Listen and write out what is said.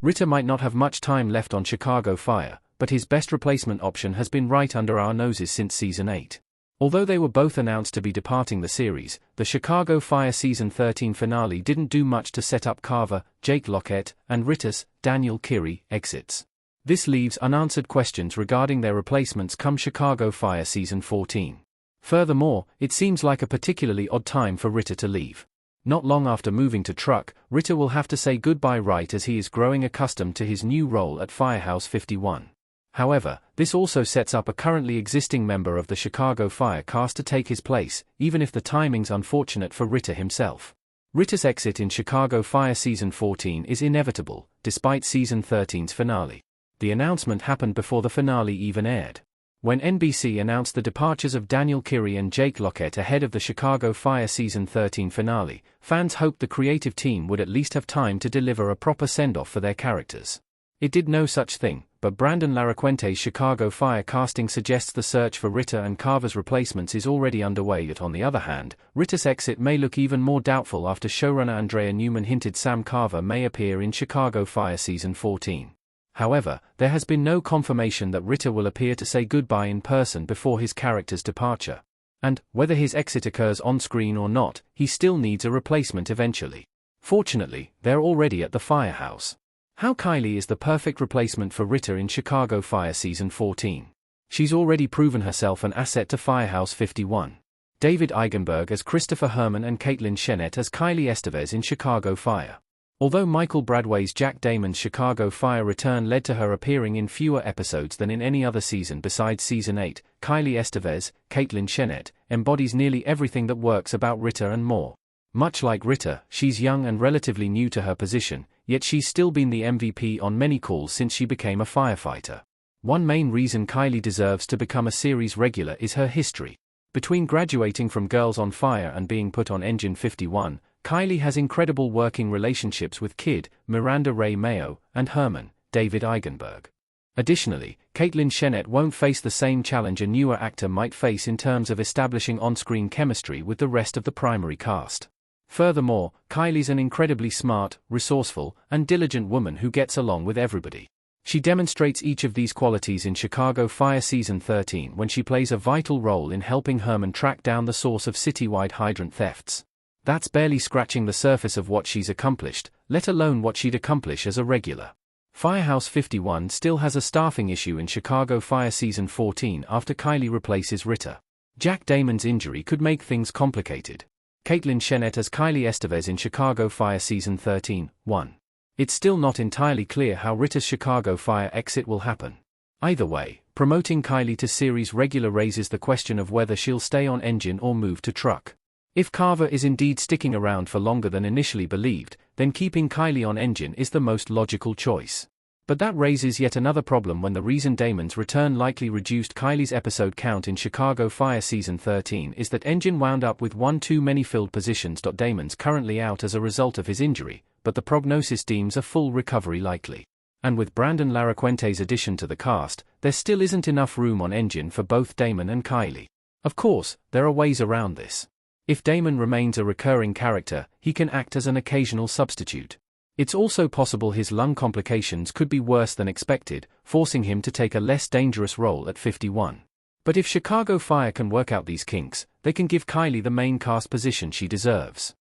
Ritter might not have much time left on Chicago Fire, but his best replacement option has been right under our noses since Season 8. Although they were both announced to be departing the series, the Chicago Fire Season 13 finale didn't do much to set up Carver, Jake Lockett, and Ritter's Daniel Kiri exits. This leaves unanswered questions regarding their replacements come Chicago Fire Season 14. Furthermore, it seems like a particularly odd time for Ritter to leave. Not long after moving to Truck, Ritter will have to say goodbye right as he is growing accustomed to his new role at Firehouse 51. However, this also sets up a currently existing member of the Chicago Fire cast to take his place, even if the timing's unfortunate for Ritter himself. Ritter's exit in Chicago Fire Season 14 is inevitable, despite Season 13's finale. The announcement happened before the finale even aired. When NBC announced the departures of Daniel Kiri and Jake Lockett ahead of the Chicago Fire Season 13 finale, fans hoped the creative team would at least have time to deliver a proper send-off for their characters. It did no such thing, but Brandon Laracuente's Chicago Fire casting suggests the search for Ritter and Carver's replacements is already underway. Yet on the other hand, Ritter's exit may look even more doubtful after showrunner Andrea Newman hinted Sam Carver may appear in Chicago Fire Season 14. However, there has been no confirmation that Ritter will appear to say goodbye in person before his character's departure. And, whether his exit occurs on-screen or not, he still needs a replacement eventually. Fortunately, they're already at the firehouse. How Kylie is the perfect replacement for Ritter in Chicago Fire Season 14. She's already proven herself an asset to Firehouse 51. David Eigenberg as Christopher Herman and Caitlin Chennett as Kylie Estevez in Chicago Fire. Although Michael Bradway's Jack Damon's Chicago Fire return led to her appearing in fewer episodes than in any other season besides Season 8, Kylie Estevez, Caitlin Chennett, embodies nearly everything that works about Ritter and more. Much like Ritter, she's young and relatively new to her position, yet she's still been the MVP on many calls since she became a firefighter. One main reason Kylie deserves to become a series regular is her history. Between graduating from Girls on Fire and being put on Engine 51, Kylie has incredible working relationships with Kid, Miranda Ray Mayo, and Herman, David Eigenberg. Additionally, Caitlin Chennett won't face the same challenge a newer actor might face in terms of establishing on-screen chemistry with the rest of the primary cast. Furthermore, Kylie's an incredibly smart, resourceful, and diligent woman who gets along with everybody. She demonstrates each of these qualities in Chicago Fire Season 13 when she plays a vital role in helping Herman track down the source of citywide hydrant thefts. That's barely scratching the surface of what she's accomplished, let alone what she'd accomplish as a regular. Firehouse 51 still has a staffing issue in Chicago Fire Season 14 after Kylie replaces Ritter. Jack Damon's injury could make things complicated. Caitlin Chennett as Kylie Estevez in Chicago Fire Season 13, 1. It's still not entirely clear how Ritter's Chicago Fire exit will happen. Either way, promoting Kylie to series regular raises the question of whether she'll stay on Engine or move to Truck. If Carver is indeed sticking around for longer than initially believed, then keeping Kylie on Engine is the most logical choice. But that raises yet another problem when the reason Damon's return likely reduced Kylie's episode count in Chicago Fire Season 13 is that Engine wound up with one too many filled positions. Damon's currently out as a result of his injury, but the prognosis deems a full recovery likely. And with Brandon Laracuente's addition to the cast, there still isn't enough room on Engine for both Damon and Kylie. Of course, there are ways around this. If Damon remains a recurring character, he can act as an occasional substitute. It's also possible his lung complications could be worse than expected, forcing him to take a less dangerous role at 51. But if Chicago Fire can work out these kinks, they can give Kylie the main cast position she deserves.